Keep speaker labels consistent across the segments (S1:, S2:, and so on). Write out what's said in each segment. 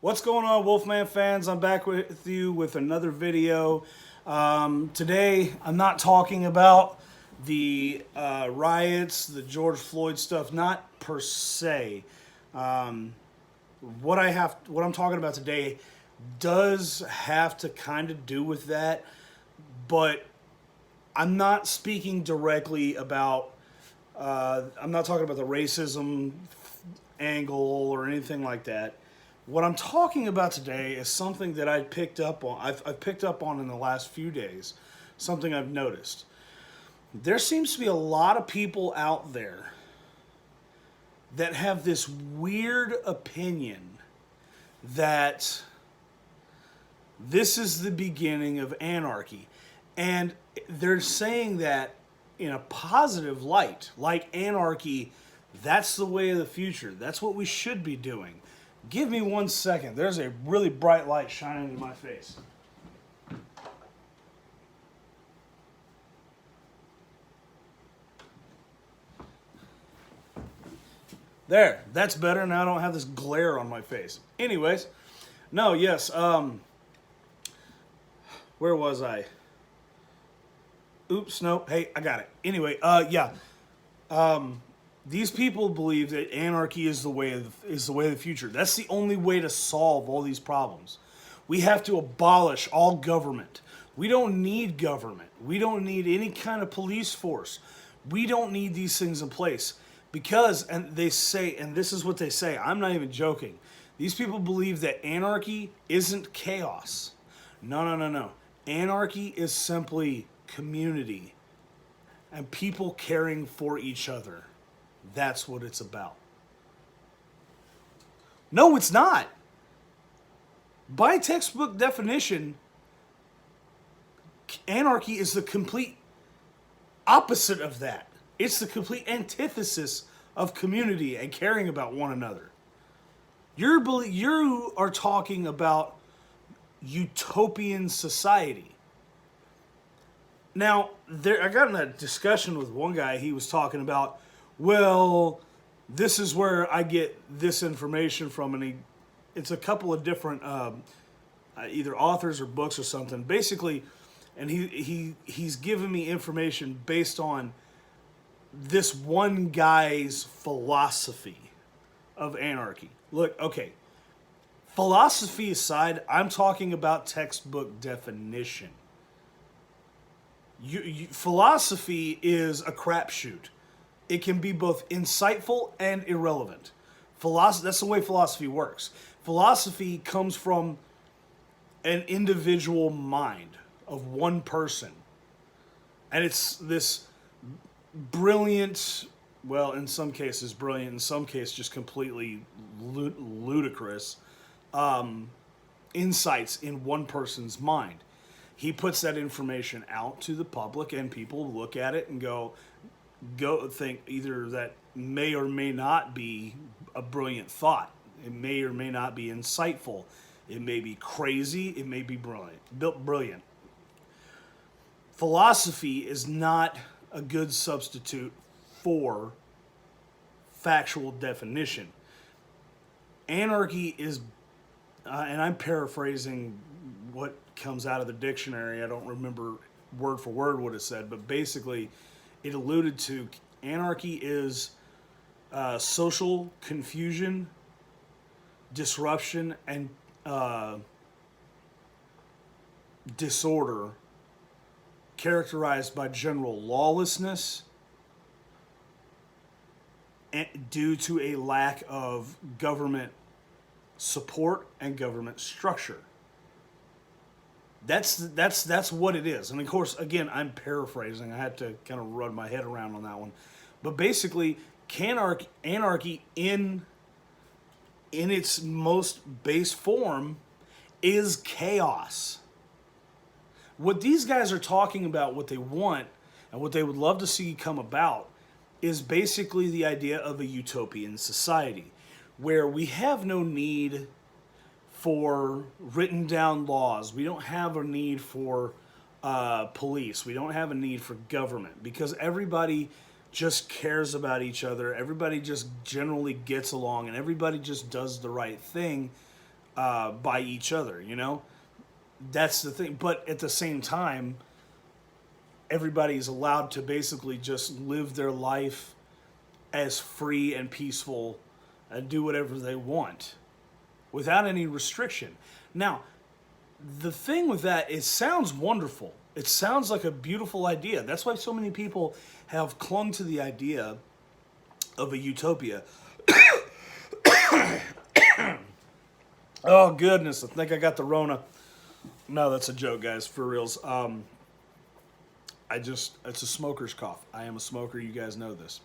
S1: What's going on, Wolfman fans? I'm back with you with another video. Today, I'm not talking about the riots, the George Floyd stuff, not per se. Um, what I'm talking about today does have to kind of do with that, but I'm not speaking directly about. I'm not talking about the racism angle or anything like that. What I'm talking about today is something that I picked up on. I've picked up on in the last few days. Something I've noticed. There seems to be a lot of people out there that have this weird opinion that this is the beginning of anarchy. And they're saying that in a positive light, like anarchy, that's the way of the future. That's what we should be doing. Give me 1 second. There's a really bright light shining in my face. There, that's better. Now I don't have this glare on my face. Anyways, no, yes. Where was I? Oops, nope. Hey, I got it. Anyway, yeah. These people believe that anarchy is the way of the future. That's the only way to solve all these problems. We have to abolish all government. We don't need government. We don't need any kind of police force. We don't need these things in place because, and they say, and this is what they say. I'm not even joking. These people believe that anarchy isn't chaos. No, no, no, no. Anarchy is simply community and people caring for each other. That's what it's about. No, it's not. By textbook definition, anarchy is the complete opposite of that. It's the complete antithesis of community and caring about one another. You are talking about utopian society. Now, I got in a discussion with one guy. He was talking about, well, this is where I get this information from, and it's a couple of different either authors or books or something. Basically, and he's given me information based on this one guy's philosophy of anarchy. Look, okay, philosophy aside, I'm talking about textbook definition. Philosophy is a crapshoot. It can be both insightful and irrelevant. That's the way philosophy works. Philosophy comes from an individual mind of one person. And it's this brilliant, well, in some cases brilliant, in some cases just completely ludicrous insights in one person's mind. He puts that information out to the public, and people look at it and go think either that may or may not be a brilliant thought. It may or may not be insightful. It may be crazy. It may be brilliant. Philosophy is not a good substitute for factual definition. Anarchy is, and I'm paraphrasing what comes out of the dictionary. I don't remember word for word what it said, but basically it alluded to anarchy is social confusion, disruption, and disorder characterized by general lawlessness and due to a lack of government support and government structure. That's what it is. And of course, again, I'm paraphrasing. I had to kind of run my head around on that one. But basically, anarchy in its most base form is chaos. What these guys are talking about, what they want, and what they would love to see come about, is basically the idea of a utopian society where we have no need for written down laws. We don't have a need for police. We don't have a need for government because everybody just cares about each other. Everybody just generally gets along and everybody just does the right thing by each other, you know? That's the thing. But at the same time, everybody's allowed to basically just live their life as free and peaceful and do whatever they want without any restriction. Now, the thing with that, it sounds wonderful. It sounds like a beautiful idea. That's why so many people have clung to the idea of a utopia. Oh, goodness. I think I got the Rona. No, that's a joke, guys. For reals. It's a smoker's cough. I am a smoker. You guys know this.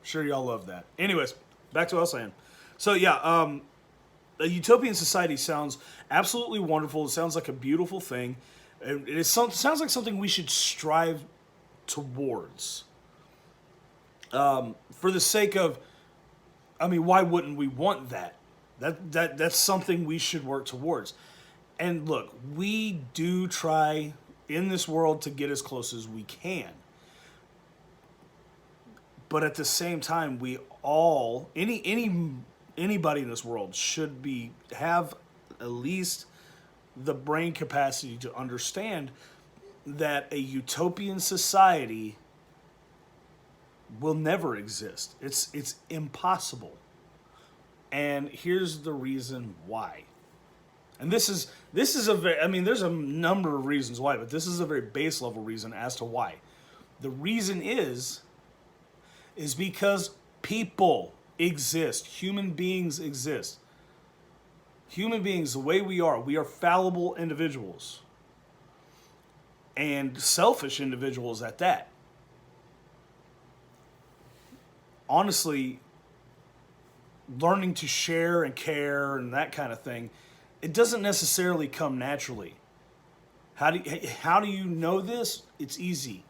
S1: Sure, y'all love that. Anyways, back to what I was saying. So, yeah, a utopian society sounds absolutely wonderful. It sounds like a beautiful thing. It sounds like something we should strive towards. For the sake of, I mean, why wouldn't we want that? That's something we should work towards. And look, we do try in this world to get as close as we can. But at the same time, we all, anybody in this world should have at least the brain capacity to understand that a utopian society will never exist. It's impossible. And here's the reason why. And this is a very, I mean, there's a number of reasons why, but this is a very base level reason as to why. The reason is because people exist. Human beings exist. Human beings, the way we are fallible individuals. And selfish individuals at that. Honestly, learning to share and care and that kind of thing, it doesn't necessarily come naturally. How do you know this? It's easy.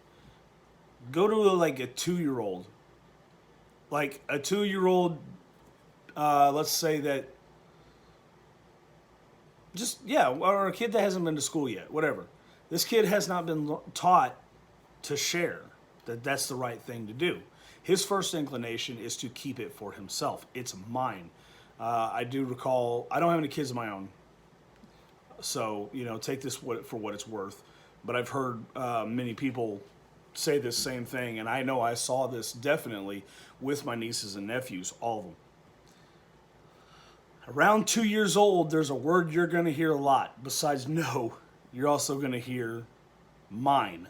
S1: Go to like a 2-year-old. Like a 2-year-old, let's say that, or a kid that hasn't been to school yet, whatever. This kid has not been taught to share, that's the right thing to do. His first inclination is to keep it for himself. It's mine. I do recall, I don't have any kids of my own, so, take this for what it's worth. But I've heard many people say this same thing, and I know I saw this definitely with my nieces and nephews, all of them. Around 2 years old, there's a word you're going to hear a lot. Besides no, you're also going to hear mine.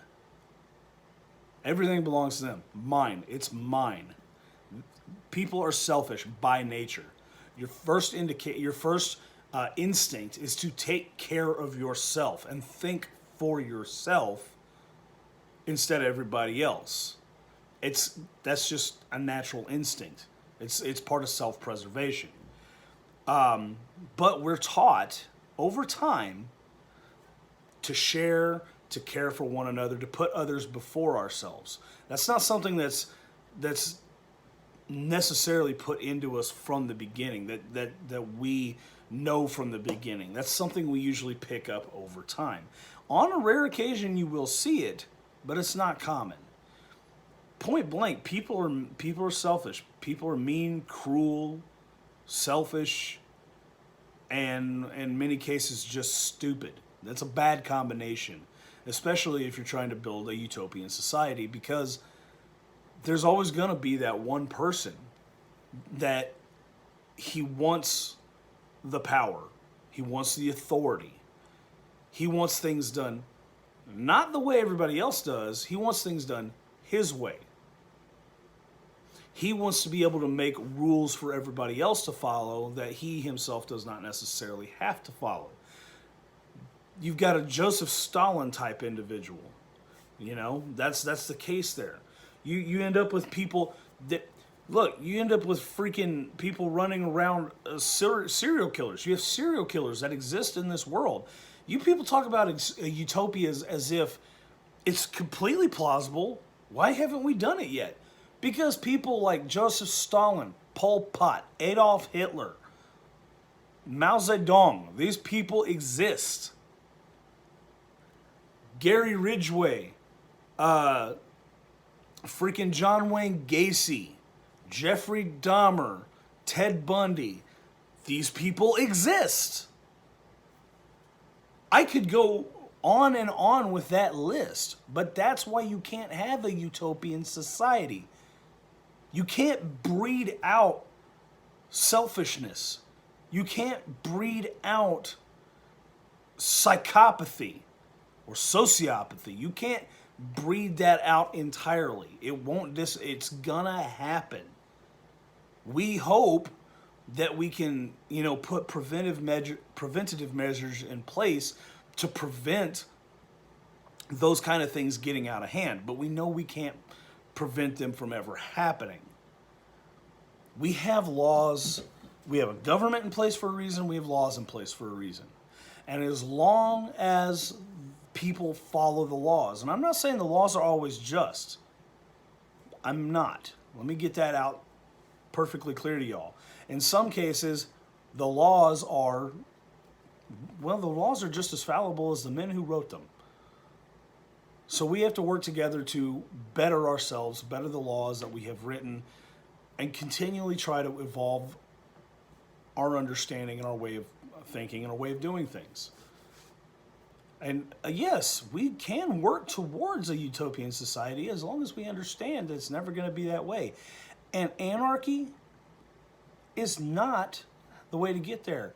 S1: Everything belongs to them. Mine. It's mine. People are selfish by nature. Your first instinct is to take care of yourself and think for yourself instead of everybody else. That's just a natural instinct. It's part of self-preservation. But we're taught over time to share, to care for one another, to put others before ourselves. That's not something that's necessarily put into us from the beginning, that we know from the beginning. That's something we usually pick up over time. On a rare occasion, you will see it, but it's not common. Point blank, people are selfish. People are mean, cruel, selfish, and in many cases just stupid. That's a bad combination, especially if you're trying to build a utopian society, because there's always going to be that one person that he wants the power. He wants the authority. He wants things done not the way everybody else does. He wants things done his way. He wants to be able to make rules for everybody else to follow that he himself does not necessarily have to follow. You've got a Joseph Stalin type individual. That's the case there. You end up with people that, look, you end up with freaking people running around serial killers. You have serial killers that exist in this world. You people talk about a utopia as if it's completely plausible. Why haven't we done it yet? Because people like Joseph Stalin, Pol Pot, Adolf Hitler, Mao Zedong, these people exist. Gary Ridgway, freaking John Wayne Gacy, Jeffrey Dahmer, Ted Bundy. These people exist. I could go on and on with that list, but that's why you can't have a utopian society. You can't breed out selfishness. You can't breed out psychopathy or sociopathy. You can't breed that out entirely. It won't. It's gonna happen. We hope that we can, put preventative measures in place to prevent those kind of things getting out of hand. But we know we can't prevent them from ever happening. We have laws. We have a government in place for a reason. We have laws in place for a reason. And as long as people follow the laws, and I'm not saying the laws are always just. I'm not. Let me get that out perfectly clear to y'all. In some cases, the laws are just as fallible as the men who wrote them. So we have to work together to better ourselves, better the laws that we have written, and continually try to evolve our understanding and our way of thinking and our way of doing things. And yes, we can work towards a utopian society as long as we understand that it's never going to be that way. And anarchy is not the way to get there.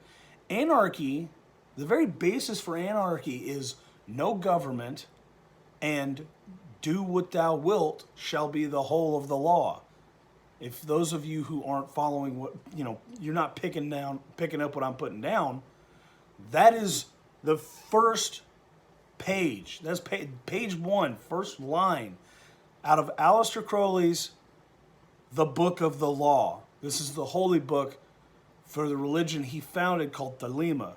S1: Anarchy, the very basis for anarchy is no government and do what thou wilt shall be the whole of the law. If those of you who aren't following what, you're not picking up what I'm putting down, that is the first page. That's page 1, first line out of Aleister Crowley's The Book of the Law. This is the holy book for the religion he founded called Thelema.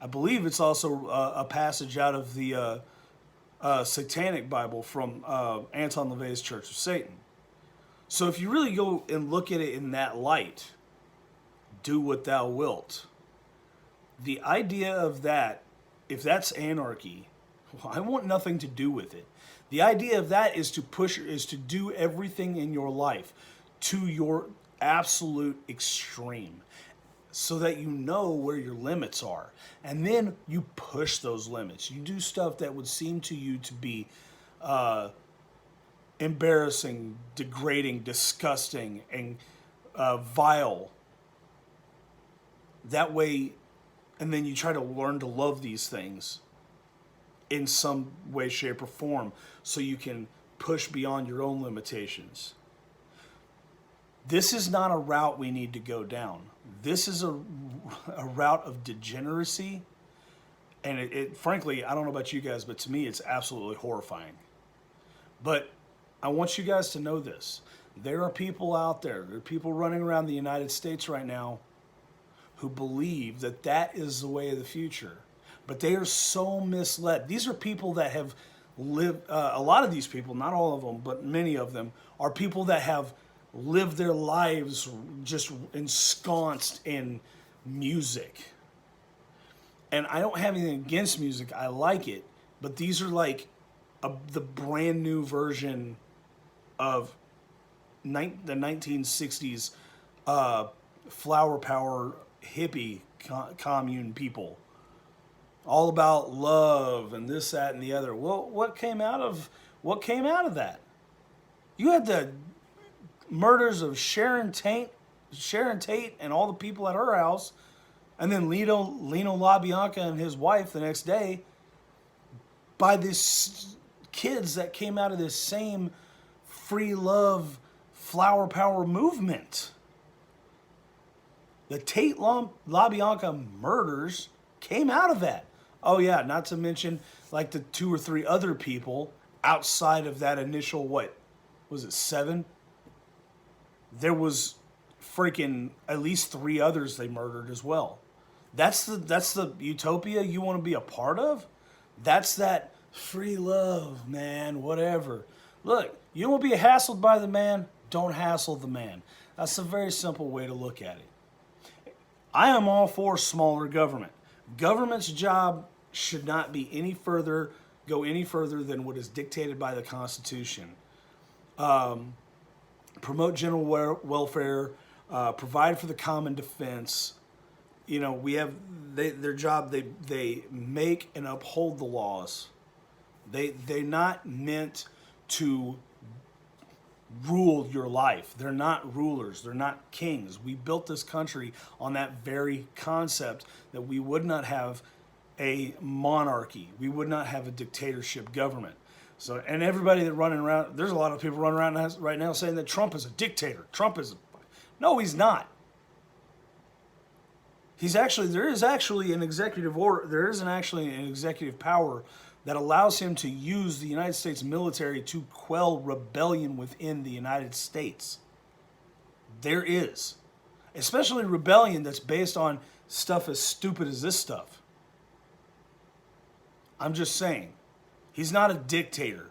S1: I believe it's also a passage out of the Satanic Bible from Anton LaVey's Church of Satan. So if you really go and look at it in that light, do what thou wilt. The idea of that, if that's anarchy, well, I want nothing to do with it. The idea of that is to do everything in your life to your absolute extreme so that you know where your limits are. And then you push those limits. You do stuff that would seem to you to be embarrassing, degrading, disgusting, and vile. That way, and then you try to learn to love these things in some way, shape, or form so you can push beyond your own limitations. This is not a route we need to go down. This is a route of degeneracy. And it frankly, I don't know about you guys, but to me, it's absolutely horrifying. But I want you guys to know this. There are people out there, there are people running around the United States right now who believe that that is the way of the future. But they are so misled. These are people that have lived, a lot of these people, not all of them, but many of them, are people that have lived their lives just ensconced in music. And I don't have anything against music. I like it. But these are like the brand new version of the 1960s flower power hippie commune people. All about love and this, that, and the other. Well, what came out of that? You had the murders of Sharon Tate, and all the people at her house, and then Lino LaBianca and his wife the next day, by these kids that came out of this same free love, flower power movement. The Tate LaBianca murders came out of that. Oh yeah, not to mention like the 2 or 3 other people outside of that initial, what was it, 7? There was freaking at least 3 others they murdered as well. That's the utopia you want to be a part of? That's that free love, man, whatever. Look, you want to be hassled by the man? Don't hassle the man. That's a very simple way to look at it. I am all for smaller government. Government's job should not be go any further than what is dictated by the Constitution. promote general welfare, provide for the common defense. You know, we have their job. They make and uphold the laws. They're not meant to rule your life. They're not rulers. They're not kings. We built this country on that very concept that we would not have a monarchy. We would not have a dictatorship government. So, and everybody that running around, there's a lot of people running around right now saying that Trump is a dictator. No, he's not. There is actually an executive order. There isn't actually an executive power that allows him to use the United States military to quell rebellion within the United States. There is. Especially rebellion that's based on stuff as stupid as this stuff. I'm just saying. He's not a dictator.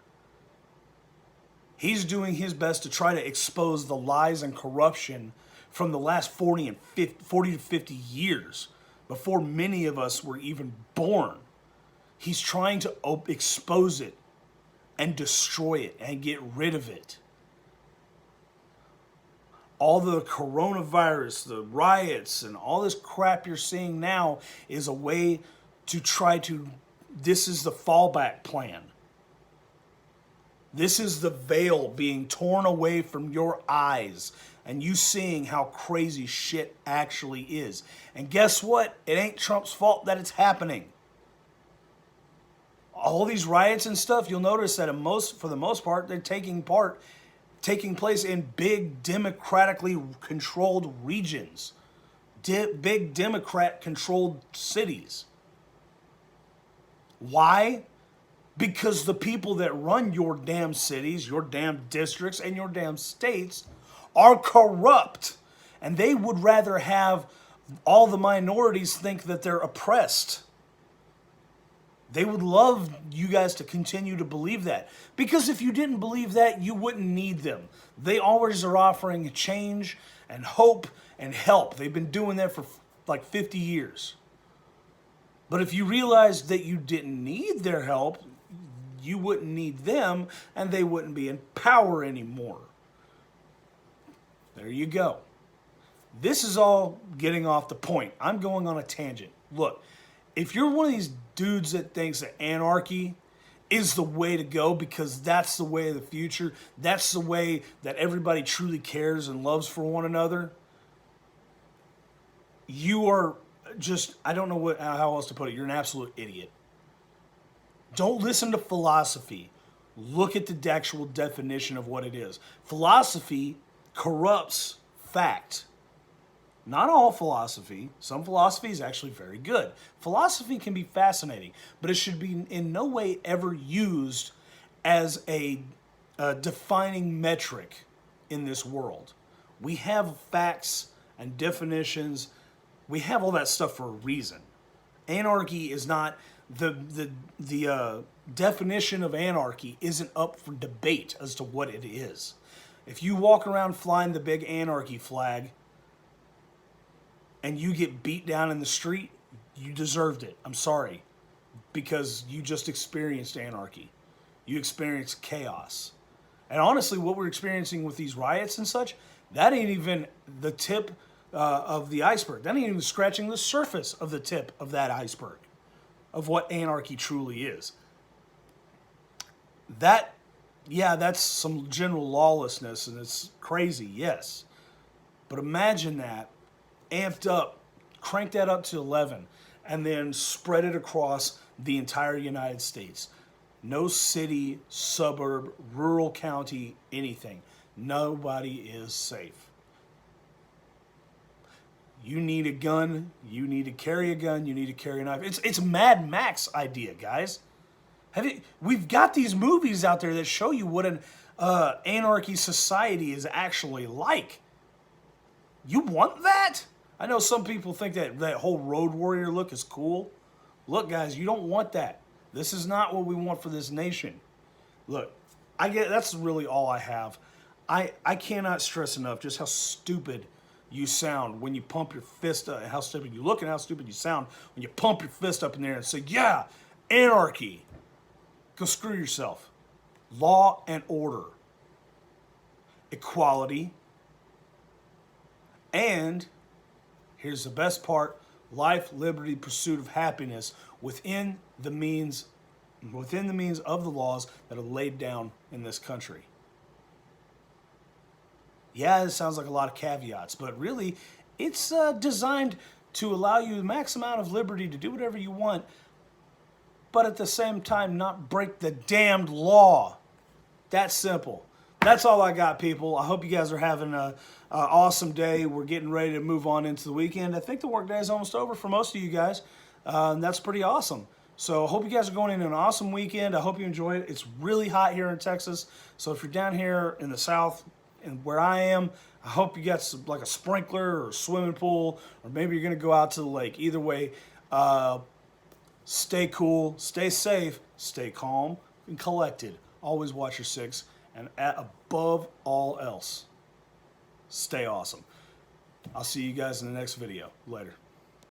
S1: He's doing his best to try to expose the lies and corruption from the last 40 to 50 years, before many of us were even born. He's trying to expose it and destroy it and get rid of it. All the coronavirus, the riots, and all this crap you're seeing now is a way to try to, this is the fallback plan. This is the veil being torn away from your eyes and you seeing how crazy shit actually is. And guess what? It ain't Trump's fault that it's happening. All these riots and stuff, you'll notice that for the most part, they're taking place in big democratically controlled regions, big Democrat-controlled cities. Why? Because the people that run your damn cities, your damn districts, and your damn states are corrupt. And they would rather have all the minorities think that they're oppressed. They would love you guys to continue to believe that. Because if you didn't believe that, you wouldn't need them. They always are offering change and hope and help. They've been doing that for like 50 years. But if you realized that you didn't need their help, you wouldn't need them, and they wouldn't be in power anymore. There you go. This is all getting off the point. I'm going on a tangent. Look, if you're one of these dudes that thinks that anarchy is the way to go because that's the way of the future, that's the way that everybody truly cares and loves for one another, you are just, I don't know how else to put it, you're an absolute idiot. Don't listen to philosophy. Look at the actual definition of what it is. Philosophy corrupts fact. Not all philosophy. Some philosophy is actually very good. Philosophy can be fascinating, but it should be in no way ever used as a defining metric in this world. We have facts and definitions. We have all that stuff for a reason. Anarchy is not, the definition of anarchy isn't up for debate as to what it is. If you walk around flying the big anarchy flag and you get beat down in the street, you deserved it. I'm sorry. Because you just experienced anarchy. You experienced chaos. And honestly, what we're experiencing with these riots and such, that ain't even the tip of the iceberg. That ain't even scratching the surface of the tip of that iceberg of what anarchy truly is. That's some general lawlessness, and it's crazy, yes. But imagine that, amped up, crank that up to 11, and then spread it across the entire United States. No city, suburb, rural county, anything. Nobody is safe. You need a gun, you need to carry a gun, you need to carry a knife. It's a Mad Max idea, guys. We've got these movies out there that show you what an anarchy society is actually like. You want that? I know some people think that whole Road Warrior look is cool. Look, guys, you don't want that. This is not what we want for this nation. Look, that's really all I have. I cannot stress enough just how stupid you sound when you pump your fist up, how stupid you look and how stupid you sound when you pump your fist up in there and say, yeah, anarchy. Go screw yourself. Law and order. equality, and here's the best part: life, liberty, pursuit of happiness within the means of the laws that are laid down in this country. Yeah, it sounds like a lot of caveats, but really, it's designed to allow you the max amount of liberty to do whatever you want, but at the same time not break the damned law. That's simple. That's all I got, people. I hope you guys are having an awesome day. We're getting ready to move on into the weekend. I think the work day is almost over for most of you guys. And that's pretty awesome. So I hope you guys are going into an awesome weekend. I hope you enjoy it. It's really hot here in Texas. So if you're down here in the South and where I am, I hope you got some, like a sprinkler or a swimming pool, or maybe you're going to go out to the lake. Either way, stay cool, stay safe, stay calm and collected. Always watch your six. And above all else, stay awesome. I'll see you guys in the next video. Later.